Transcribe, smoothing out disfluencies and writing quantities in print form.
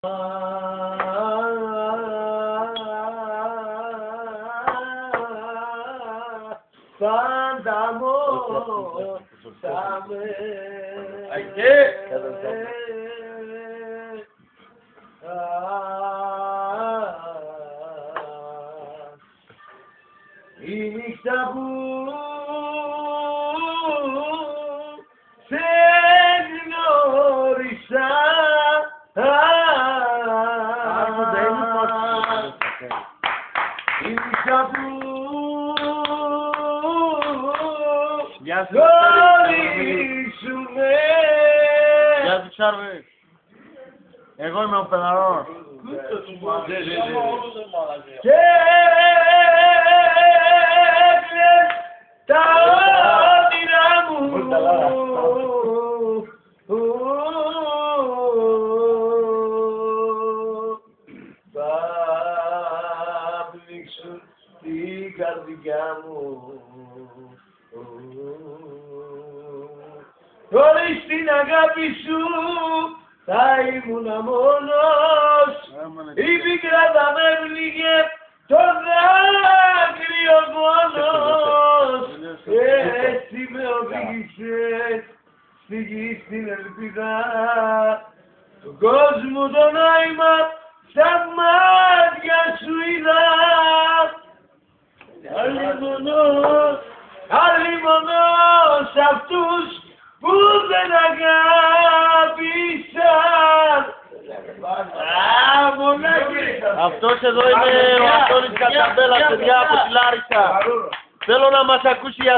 Πάντα μόνο θα με η νύχτα που σε γνώρισα η νύχτα που γνωρίσουμε. Γεια σου Τσάρβη. Εγώ είμαι ο Πεναρός. Και έκλαις τα όνειρά μου. Θα πνίξουν την καρδιά μου. Χωρίς την αγάπη σου θα ήμουνα μόνος. Η πίκρα θα με πνίγε το δάκρυο μόνος. Έτσι με οδήγησες στη γη στην ελπίδα, του κόσμου το νόημα στα μάτια σου είδα. Αλλήμωνος αυτούς που δεν αγάπησαν. Αυτός εδώ είναι ο Αντώνης Κατσαμπέλας, παιδιά από τη Λάρισα. Θέλω να μας ακούσει η